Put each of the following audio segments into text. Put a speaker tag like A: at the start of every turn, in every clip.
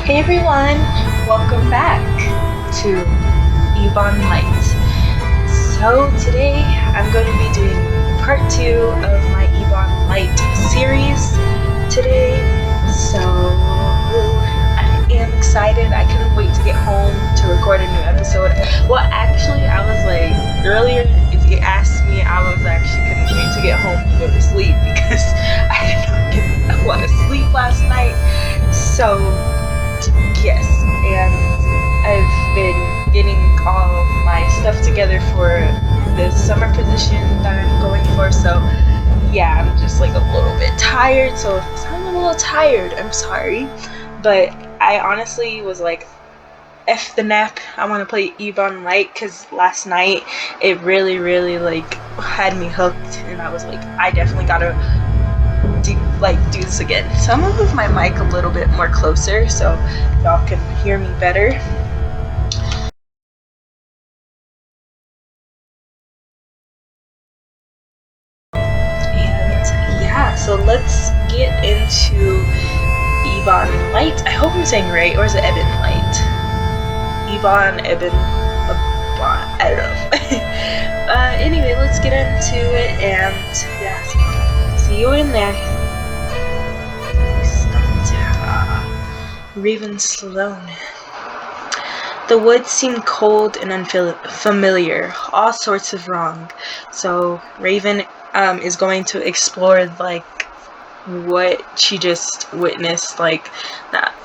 A: Hey everyone, welcome back to Ebon Light. So today I'm going to be doing part 2 of my Ebon Light series today. So I am excited. I couldn't wait to get home to record a new episode. Well, actually, I was like, earlier, if you asked me, I was actually couldn't wait to get home to go to sleep because I did not get a lot of sleep last night. So yes, and I've been getting all of my stuff together for the summer position that I'm going for, so yeah, I'm just like a little bit tired, so if I sound a little tired, I'm sorry, but I honestly was like, F the nap, I want to play Ebon Light, because last night it really like had me hooked, and I was like, I definitely gotta do this again. So I'm gonna move my mic a little bit more closer so y'all can hear me better. And yeah, so let's get into Ebon Light. I hope I'm saying right, or is it Ebon Light? Ebon, I don't know. Anyway, let's get into it, and yeah, see you in there. Raven Sloan. The woods seemed cold and unfamiliar, all sorts of wrong. So Raven is going to explore like what she just witnessed, like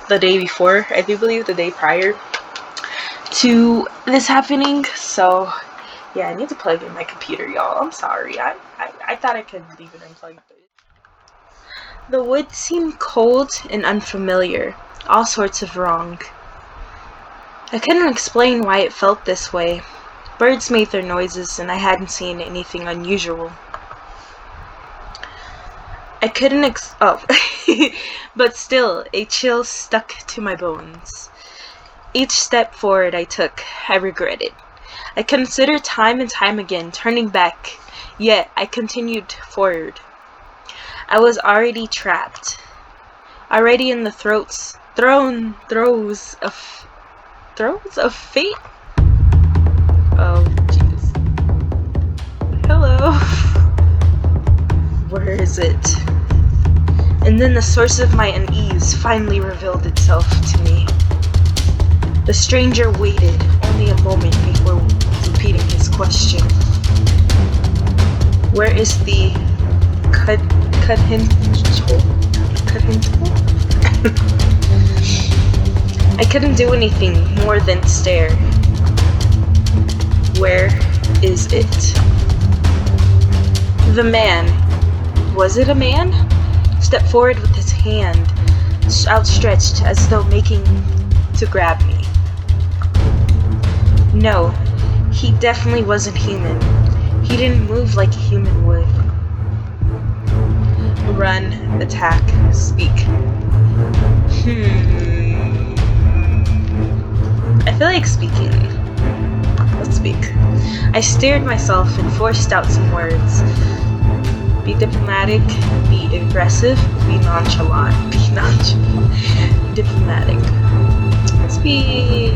A: the day before, I do believe, the day prior to this happening. So yeah, I need to plug in my computer, y'all. I'm sorry. I thought I could leave it unplugged. The woods seemed cold and unfamiliar, all sorts of wrong. I couldn't explain why it felt this way. Birds made their noises, and I hadn't seen anything unusual. I couldn't but still, a chill stuck to my bones. Each step forward I took, I regretted. I considered time and time again turning back, yet I continued forward. I was already trapped, already in the throes of fate? Oh, jeez. Hello. Where is it? And then the source of my unease finally revealed itself to me. The stranger waited only a moment before repeating his question. Where is the I couldn't do anything more than stare. Where is it? The man, was it a man? Stepped forward with his hand outstretched as though making to grab me. No, he definitely wasn't human. He didn't move like a human would. Run, attack, speak. I feel like speaking. Let's speak. I steered myself and forced out some words. Be diplomatic, be aggressive, be nonchalant. Diplomatic. Let's be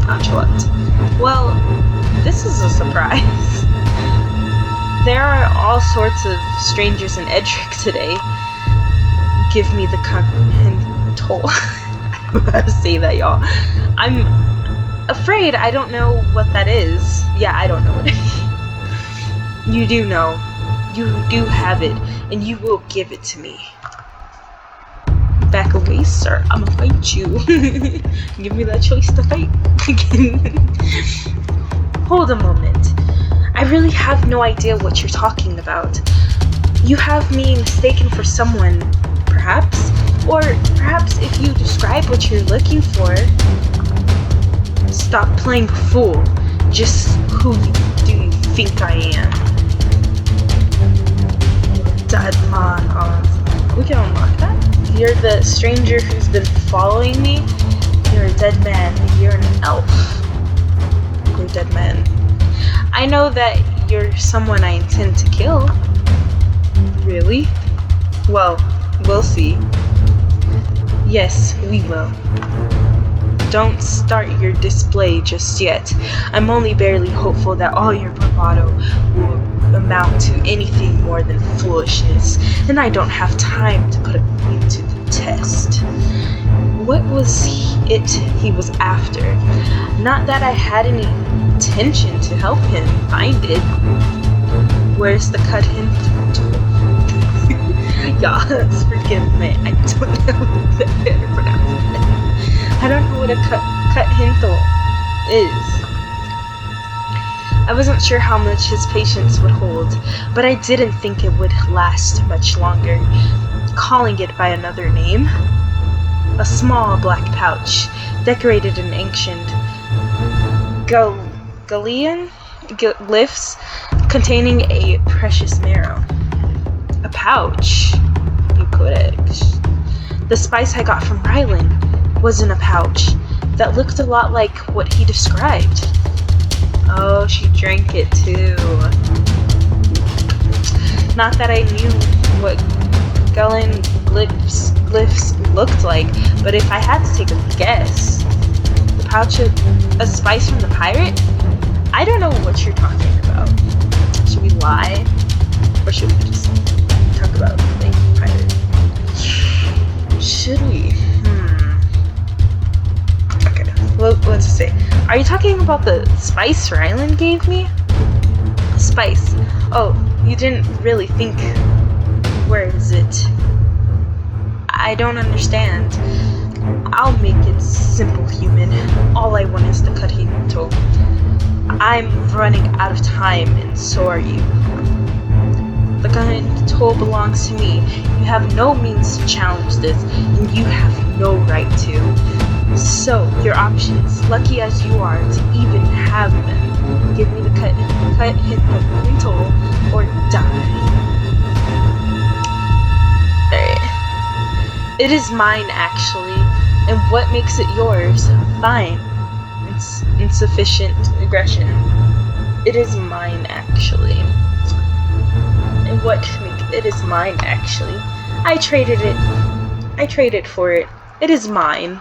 A: nonchalant. Well, this is a surprise. There are all sorts of strangers in Edric today. Give me the control. I don't know how to say that, y'all. I'm afraid I don't know what that is. Yeah, I don't know what it is. You do know. You do have it, and you will give it to me. Back away, sir. I'ma fight you. Give me that choice to fight. Hold a moment. I really have no idea what you're talking about. You have me mistaken for someone, perhaps? Or perhaps if you describe what you're looking for... Stop playing fool. Just who do you think I am? Dead man. We can unlock that. You're the stranger who's been following me. You're a dead man. You're an elf. You're a dead man. I know that you're someone I intend to kill. Really? Well, we'll see. Yes, we will. don't start your display just yet. I'm only barely hopeful that all your bravado will amount to anything more than foolishness, and I don't have time to put it to the test. What was it he was after? Not that I had any intention to help him find it. Where's the cut hint tool? Y'all, forgive me. I don't know how to pronounce it. I don't know what a cut hint tool is. I wasn't sure how much his patience would hold, but I didn't think it would last much longer. Calling it by another name, a small black pouch, decorated in ancient Galilean glyphs containing a precious marrow. A pouch, you could. The spice I got from Rylan was in a pouch that looked a lot like what he described. Oh, she drank it too. Not that I knew what Galilean glyphs looked like, but if I had to take a guess, the pouch of a spice from the pirate? I don't know what you're talking about. Should we lie? Or should we just talk about the pirate? Should we? Okay, let's just say. Are you talking about the spice Rylan gave me? Spice. Oh, you didn't really think. Where is it? I don't understand. I'll make it simple, human. All I want is the Karinto. I'm running out of time, and so are you. The Karinto belongs to me. You have no means to challenge this, and you have no right to. So, your options, lucky as you are to even have them, give me the Karinto or die. It is mine, actually, and what makes it yours? Fine. It's insufficient aggression. It is mine, actually. And what makes it is mine, actually. I traded for it. It is mine.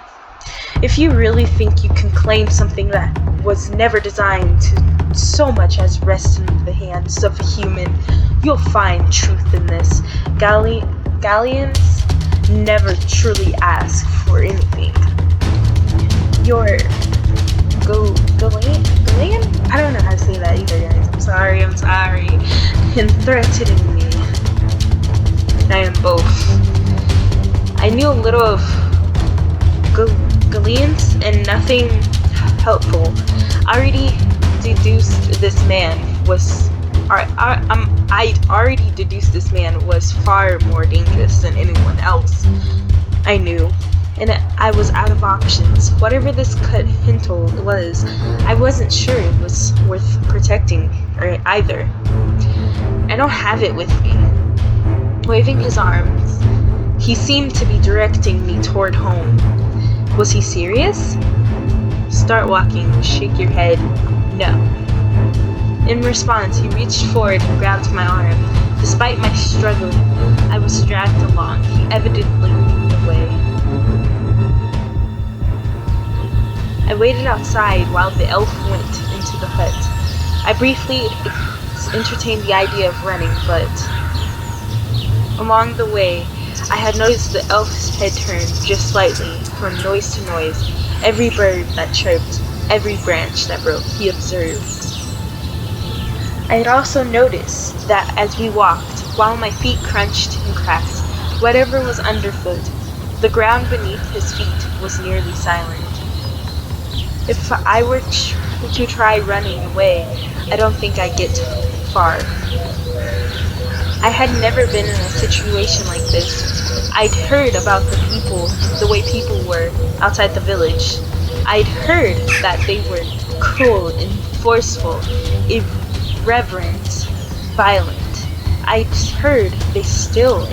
A: If you really think you can claim something that was never designed to so much as rest in the hands of a human, you'll find truth in this. Galleons never truly ask for anything. Your Galilean? I don't know how to say that either, guys. I'm sorry. And threatening me. I am both. I knew a little of Galileans and nothing helpful. I already deduced this man was I'd already deduced this man was far more dangerous than anyone else I knew, and I was out of options. Whatever this Karinto was, I wasn't sure it was worth protecting either. I don't have it with me. Waving his arms, he seemed to be directing me toward home. Was he serious? Start walking, shake your head. No. In response, he reached forward and grabbed my arm. Despite my struggling, I was dragged along. He evidently knew the way. I waited outside while the elf went into the hut. I briefly entertained the idea of running, but along the way, I had noticed the elf's head turned just slightly from noise to noise. Every bird that chirped, every branch that broke, he observed. I had also noticed that as we walked, while my feet crunched and cracked, whatever was underfoot, the ground beneath his feet was nearly silent. If I were to try running away, I don't think I'd get far. I had never been in a situation like this. I'd heard about the way people were outside the village. I'd heard that they were cruel and forceful, irreverent, violent. I'd heard they still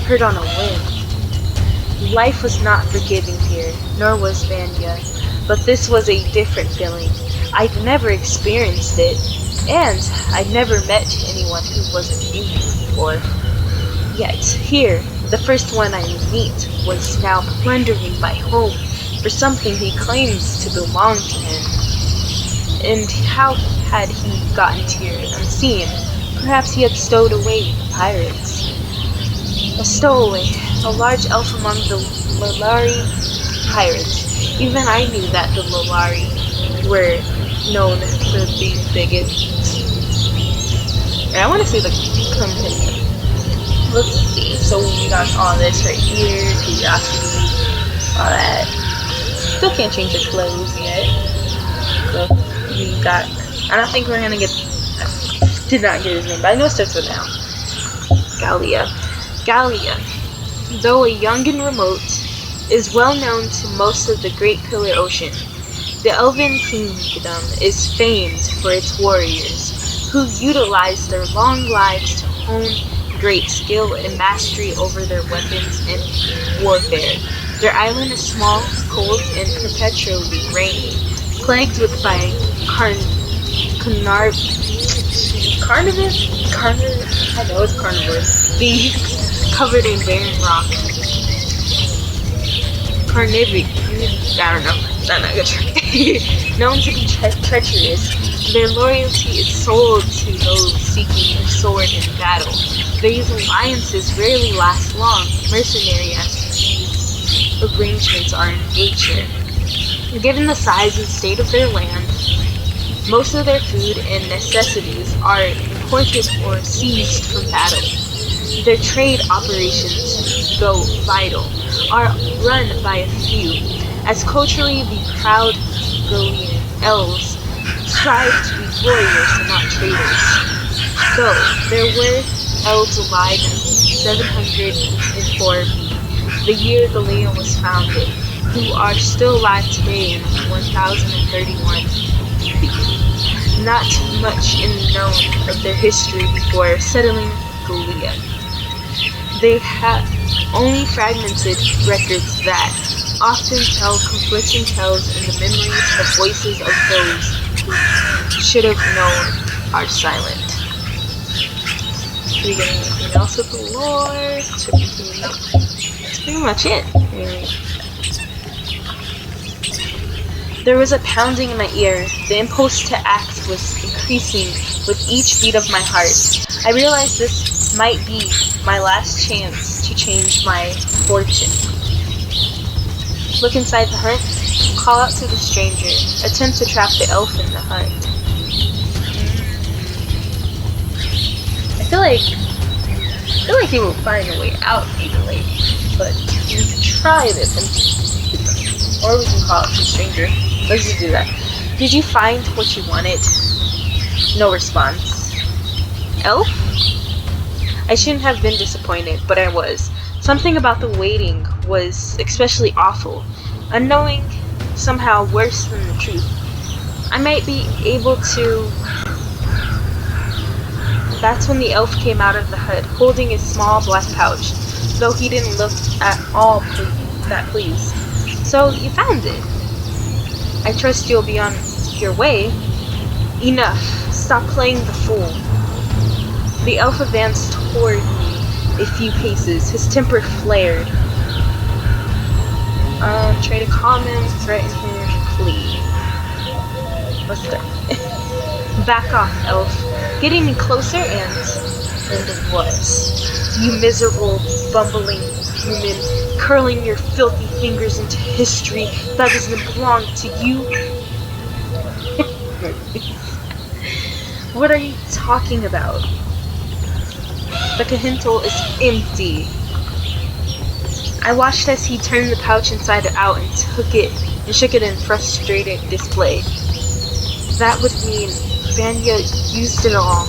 A: hurt on a whim. Life was not forgiving here, nor was Vanya, but this was a different feeling. I'd never experienced it, and I'd never met anyone who wasn't human before. Yet, here, the first one I would meet was now plundering my home, for something he claims to belong to him. And how had he gotten here unseen? Perhaps he had stowed away with the pirates. A stowaway, a large elf among the Lalari pirates. Even I knew that the Lalari were known for being bigots. And I want to see the compendium. Let's see. So we got all this right here, curiosity, all that. Still can't change your clothes yet. So we got. I don't think we're gonna get. Did not get his name, but I know it starts with an L. Gallia, though a young and remote, is well known to most of the Great Pillar Ocean. The Elven Kingdom is famed for its warriors, who utilize their long lives to hone great skill and mastery over their weapons and warfare. Their island is small, cold, and perpetually rainy, plagued with by carnivores, beings covered in barren rock. I don't know. I'm not good. Known to be treacherous, their loyalty is sold to those seeking their sword in battle. These alliances rarely last long, mercenary as these arrangements are in nature. Given the size and state of their land, most of their food and necessities are imported or seized from battle. Their trade operations, though vital, are run by a few, as culturally the proud Galian elves strive to be warriors and not traders. So, there were elves alive in 704 B, the year Galia was founded, who are still alive today in 1031 B. Not much is known of their history before settling Galia. They have only fragmented records that often tell conflicting tales, and the memories of voices of those who should have known are silent. Do we get anything else with the lore? That's pretty much it, really. There was a pounding in my ear. The impulse to act was increasing with each beat of my heart. I realized this might be my last chance to change my fortune. Look inside the hut, call out to the stranger, attempt to trap the elf in the hut. I feel like he will find a way out either way, but we can try this, or we can call out to the stranger. Let's just do that. Did you find what you wanted? No response. Elf? I shouldn't have been disappointed, but I was. Something about the waiting was especially awful. Unknowing, somehow worse than the truth. I might be able to... That's when the elf came out of the hut, holding his small black pouch, though he didn't look at all that pleased. So, you found it. I trust you'll be on your way. Enough. Stop playing the fool. The elf advanced toward me a few paces. His temper flared. Try to calm him, threaten him, flee. Let's start. Back off, elf. Getting me closer and what? You miserable, bumbling human, curling your filthy fingers into history that doesn't belong to you. What are you talking about? The cahintal is empty. I watched as he turned the pouch inside out and shook it in frustrated display. That would mean Vanya used it all.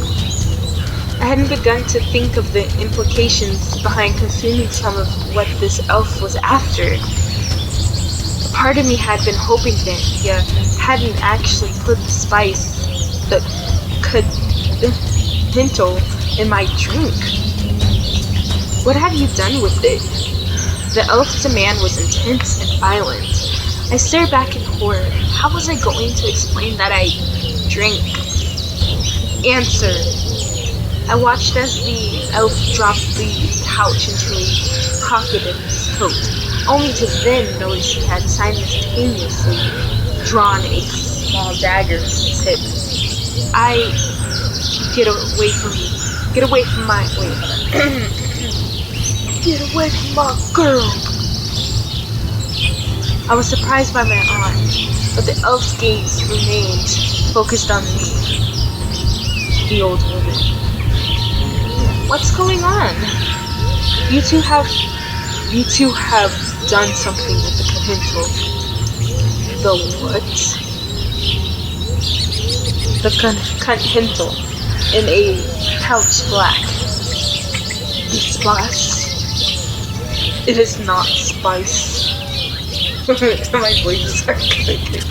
A: I hadn't begun to think of the implications behind consuming some of what this elf was after. A part of me had been hoping Vanya hadn't actually put the spice, the cahintal, in my drink. What had you done with it? The elf's demand was intense and violent. I stared back in horror. How was I going to explain that I drank? Answer. I watched as the elf dropped the pouch into a pocket of his coat, only to then notice he had simultaneously drawn a small dagger from his hip. Get away from me. Get away from my... Wait, hold on. Get away from my girl. I was surprised by my aunt, but the elf's gaze remained focused on me, the old woman. What's going on? You two have done something with the Cahintel. The what? The Cahintel in a pouch black. The spice? It is not spice. My voices are clicking.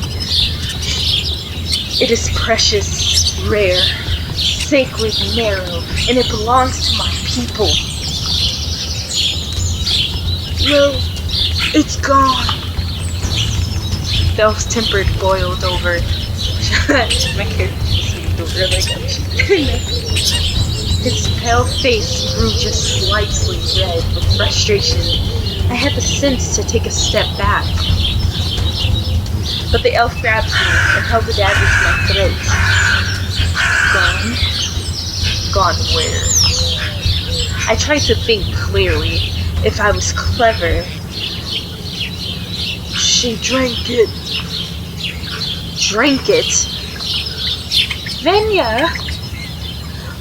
A: It is precious, rare, sacred marrow, and it belongs to my people. Well, it's gone. The elf's temper boiled over. My character just moved over like his pale face grew just slightly red with frustration. I had the sense to take a step back. But the elf grabbed me and held the dagger to my throat. Gone? Gone where? I tried to think clearly. If I was clever. She drank it. Drank it? Venya!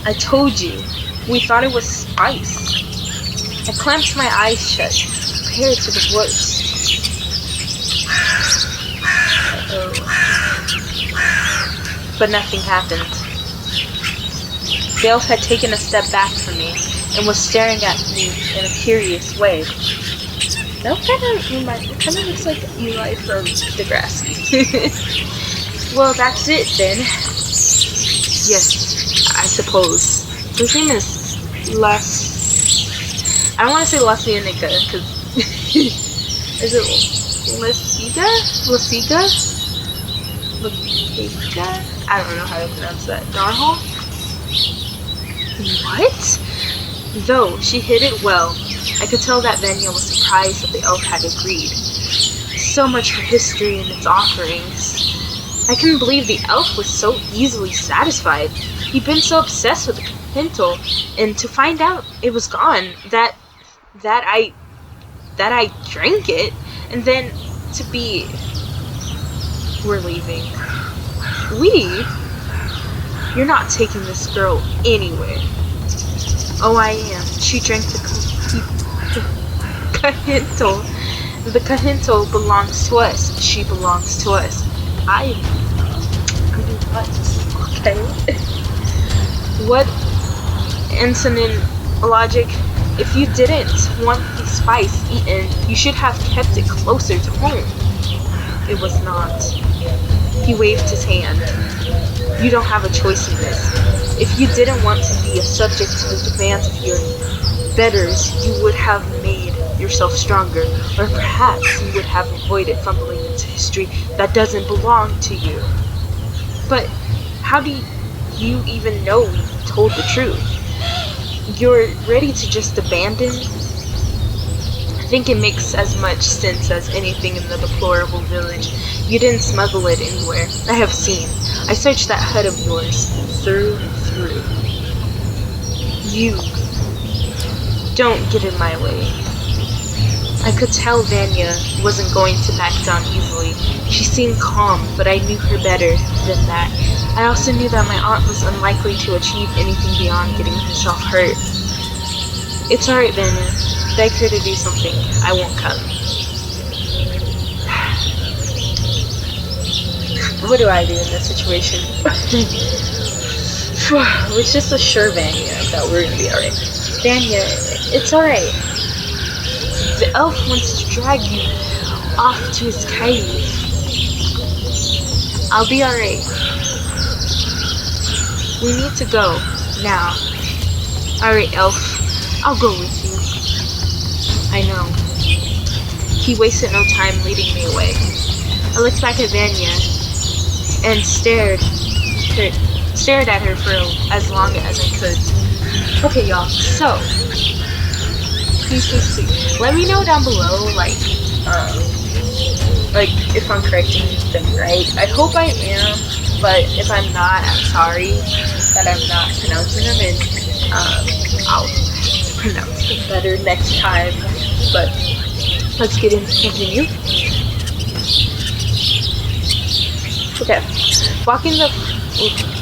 A: I told you. We thought it was spice. I clamped my eyes shut, prepared for the worst. But nothing happened. The elf had taken a step back from me and was staring at me in a curious way. That kind of looks like Eli from Degrassi. Well, that's it then. Yes, I suppose. His name is I don't want to say Lasianica, because is it Lasiga? I don't know how to pronounce that. Darnhall? What? Though she hid it well, I could tell that Venya was surprised that the elf had agreed. So much for history and its offerings. I couldn't believe the elf was so easily satisfied. He'd been so obsessed with the Cahintel, and to find out it was gone, that I drank it, and then to be... We're leaving. We? You're not taking this girl anywhere. Oh, I am. She drank the Cahintel. The Cahintel belongs to us. She belongs to us. I mean, what? Okay. What insonant logic? If you didn't want the spice eaten, you should have kept it closer to home. It was not. He waved his hand. You don't have a choice in this. If you didn't want to be a subject to the demands of your betters, you would have made yourself stronger, or perhaps you would have avoided fumbling into history that doesn't belong to you. But how do you even know we told the truth? You're ready to just abandon? I think it makes as much sense as anything in the deplorable village. You didn't smuggle it anywhere. I have seen. I searched that hut of yours through and through. You don't get in my way. I could tell Vanya wasn't going to back down easily. She seemed calm, but I knew her better than that. I also knew that my aunt was unlikely to achieve anything beyond getting herself hurt. It's alright, Vanya. Beg her to do something. I won't come. What do I do in this situation? Let's just assure Vanya that we're gonna be alright. Vanya, it's alright. The elf wants to drag you off to his cave. I'll be alright. We need to go, now. Alright, elf. I'll go with you. I know. He wasted no time leading me away. I looked back at Vanya and stared at her for as long as I could. Okay, y'all, so please let me know down below, like, like if I'm correcting them right. I hope I am, but if I'm not, I'm sorry that I'm not pronouncing them, and I'll pronounce them better next time. But let's continue. Okay, walking the. Okay.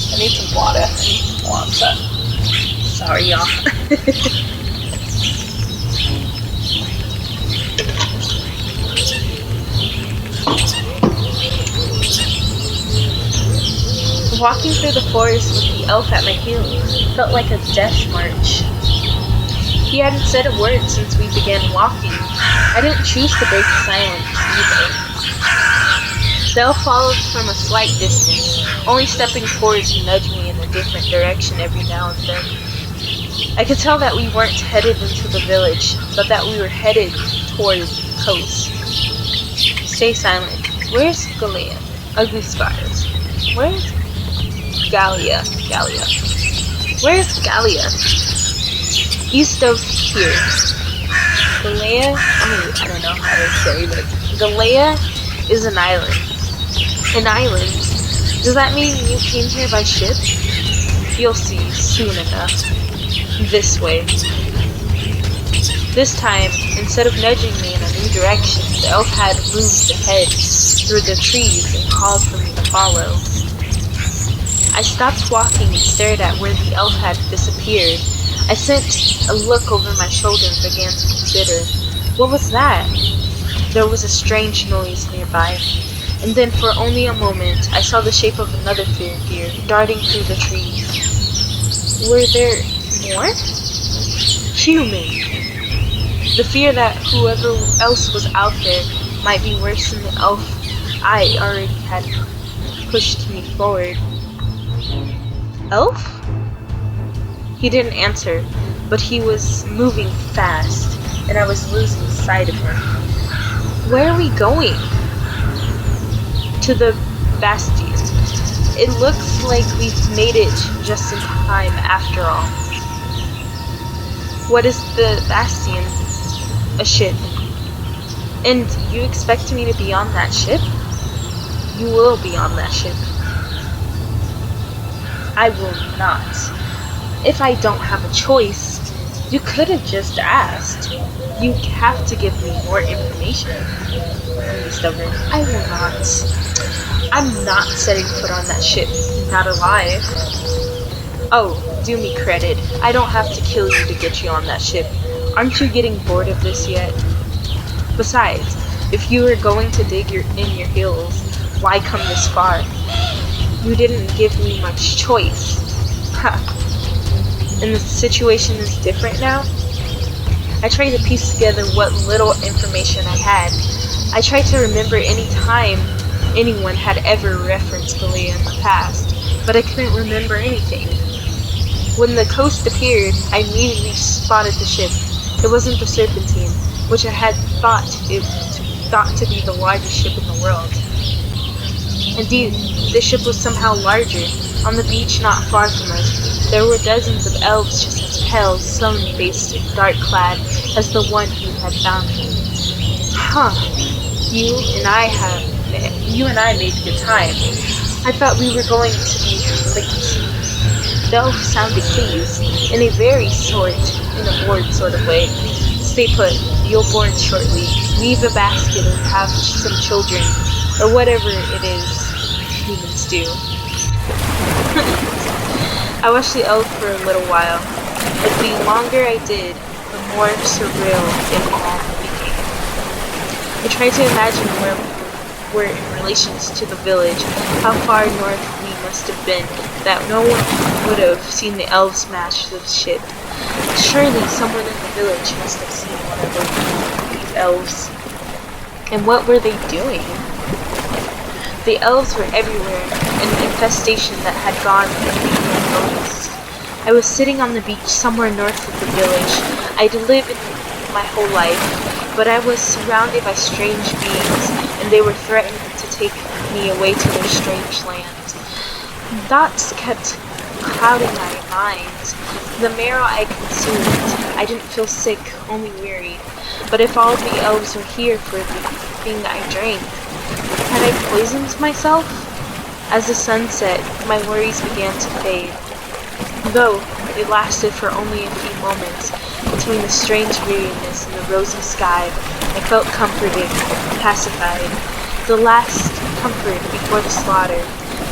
A: I need some water. I need some water. Sorry, y'all. Walking through the forest with the elf at my heels felt like a death march. He hadn't said a word since we began walking. I didn't choose to break the silence either. The elf followed from a slight distance, only stepping forward to nudge me in a different direction every now and then. I could tell that we weren't headed into the village, but that we were headed toward the coast. Stay silent. Where's Galea? Ugly Spires. Where's Gallia? Where's Gallia? East of here. Galea? I don't know how to say, but Galea is an island. An island? Does that mean you came here by ship? You'll see soon enough. This way. This time, instead of nudging me in a new direction, the elf had moved ahead through the trees and called for me to follow. I stopped walking and stared at where the elf had disappeared. I sent a look over my shoulder and began to consider. What was that? There was a strange noise nearby, and then for only a moment I saw the shape of another figure darting through the trees. Were there more? Human. The fear that whoever else was out there might be worse than the elf I already had pushed me forward. Elf? He didn't answer, but he was moving fast, and I was losing sight of him. Where are we going? To the bastion. It looks like we've made it just in time after all. What is the bastion? A ship. And you expect me to be on that ship? You will be on that ship. I will not. If I don't have a choice, you could have just asked. You have to give me more information. I'm stubborn. I will not. I'm not setting foot on that ship. Not alive. Oh, do me credit. I don't have to kill you to get you on that ship. Aren't you getting bored of this yet? Besides, if you were going to dig in your heels, why come this far? You didn't give me much choice. Ha. And the situation is different now? I tried to piece together what little information I had. I tried to remember any time anyone had ever referenced Galea in the past, but I couldn't remember anything. When the coast appeared, I immediately spotted the ship. It wasn't the Serpentine, which I had thought to be the largest ship in the world. Indeed, the ship was somehow larger. On the beach not far from us, there were dozens of elves just as pale, stone-faced, and dark-clad as the one who had found me. Huh. You and I made good time. I thought we were going to be licked. The elf sounded pleased, in a bored sort of way. Stay put, you'll board shortly. Weave a basket and have some children, or whatever it is humans do. I watched the elf for a little while, but the longer I did, the more surreal it all became. I tried to imagine where we were in relation to the village, how far north we must have been, that no one would have seen the elves smash the ship. Surely someone in the village must have seen one of these elves. And what were they doing? The elves were everywhere, an infestation that had gone unnoticed. I was sitting on the beach somewhere north of the village. I'd lived my whole life, but I was surrounded by strange beings, and they were threatening to take me away to their strange land. Thoughts kept clouding my mind. The marrow I consumed, I didn't feel sick, only weary. But if all the elves were here for the thing I drank, had I poisoned myself? As the sun set, my worries began to fade. Though it lasted for only a few moments, between the strange weariness and the rosy sky, I felt comforted, pacified. The last comfort before the slaughter,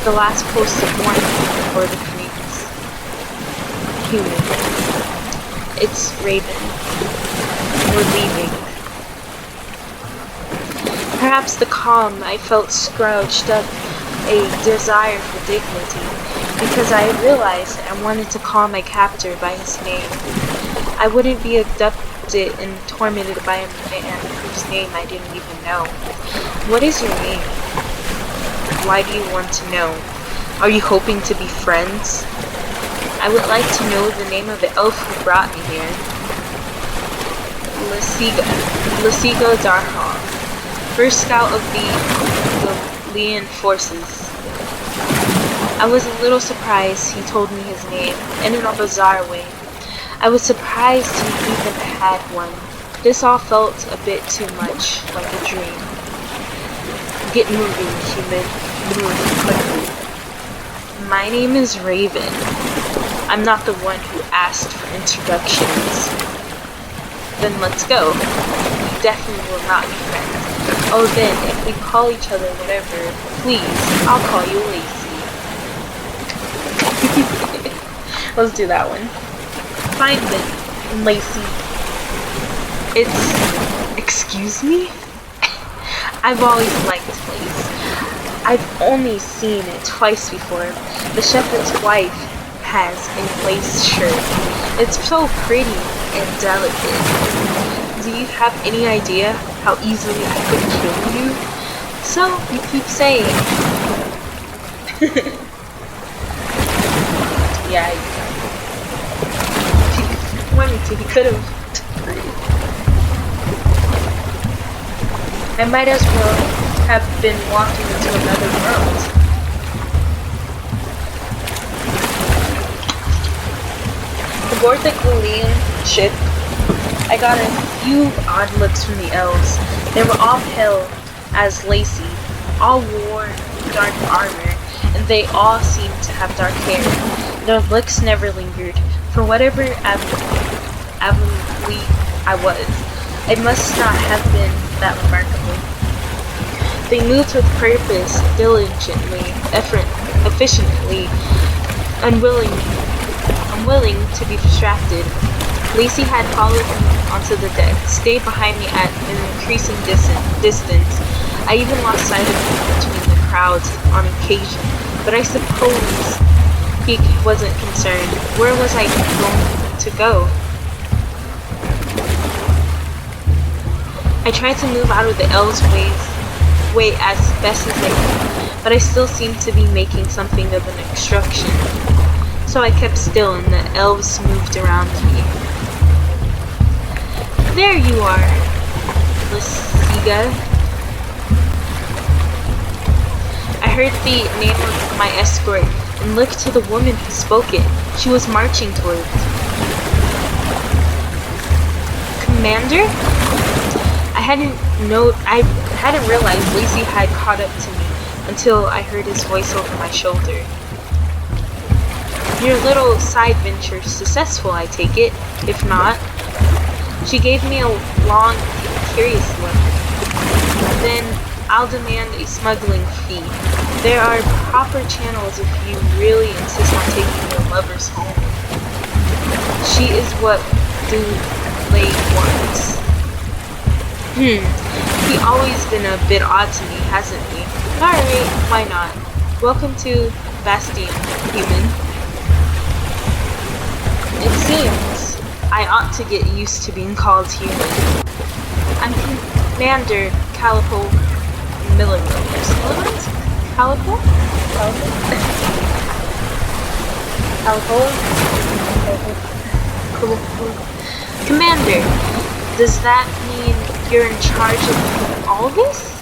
A: the last pulse of warmth before the freeze. Human. It's Raven. We're leaving. Perhaps the calm I felt scrounged up a desire for dignity, because I realized I wanted to call my captor by his name. I wouldn't be abducted and tormented by a man whose name I didn't even know. What is your name? Why do you want to know? Are you hoping to be friends? I would like to know the name of the elf who brought me here. Lasiga Darhal, first scout of the Leon forces. I was a little surprised he told me his name, and in a bizarre way. I was surprised he even had one. This all felt a bit too much like a dream. Get moving, human. Move quickly. My name is Raven. I'm not the one who asked for introductions. Then let's go. We definitely will not be friends. Oh, then, if we call each other whatever, please, I'll call you Lacey. Let's do that one. Fine then, Lacey. Excuse me? I've always liked lace. I've only seen it twice before. The shepherd's wife has a lace shirt. It's so pretty and delicate. Do you have any idea how easily I could kill you? So, you keep saying. Yeah, if he wanted to, he could have. I might as well have been walking into another world. Aboard the Galilean ship, I got a few odd looks from the elves. They were all pale as Lacey, all wore dark armor, and they all seemed to have dark hair. Their looks never lingered. For whatever ably I was, it must not have been that remarkable. They moved with purpose, diligently, efficiently, unwilling to be distracted. Lacey had followed me onto the deck, stayed behind me at an increasing distance. I even lost sight of him between the crowds on occasion, but I suppose he wasn't concerned. Where was I going to go? I tried to move out of the elves' way as best as I could, but I still seemed to be making something of an obstruction. So I kept still and the elves moved around me. There you are, Lasiga. I heard the name of my escort and looked to the woman who spoke it. She was marching towards. Commander? I hadn't realized Lacey had caught up to me until I heard his voice over my shoulder. Your little side venture successful, I take it. If not, she gave me a long, curious look. Then I'll demand a smuggling fee. There are proper channels if you really insist on taking your lovers home. She is what Dulay wants. He always been a bit odd to me, hasn't he? Alright, why not? Welcome to Bastion, human. It seems I ought to get used to being called human. I'm Commander Calipo Millimeters. Calipo? Commander, does that mean you're in charge of all this?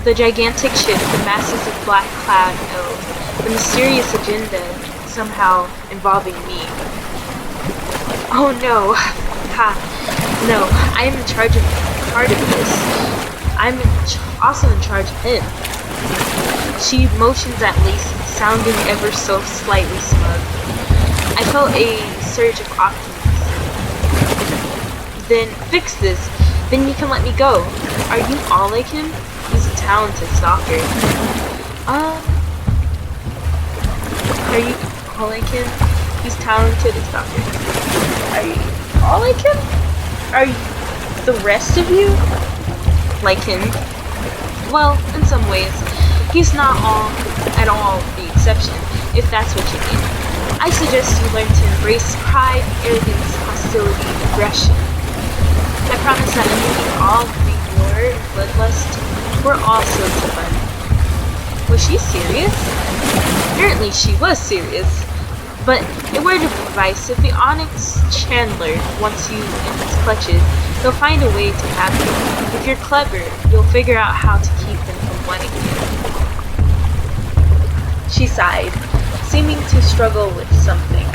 A: The gigantic ship, the masses of black-clad elves, the mysterious agenda somehow involving me. Oh no, ha, no, I am in charge of part of this. I'm also in charge of him. She motions at Lacey, sounding ever so slightly smug. I felt a surge of optimism. Then fix this. Then you can let me go. Are you all like him? He's a talented stalker. Are you all like him? He's talented and stalker. Are you all like him? Are you, the rest of you like him? Well, in some ways. He's not at all the exception, if that's what you mean. I suggest you learn to embrace pride, arrogance, hostility, and aggression. I promise that underneath all greed, war, and bloodlust, we're all sorts of fun. Was she serious? Apparently she was serious. But a word of advice, if the Onyx Chandler wants you in his clutches, he'll find a way to have you. If you're clever, you'll figure out how to keep him from wanting you. She sighed, seeming to struggle with something.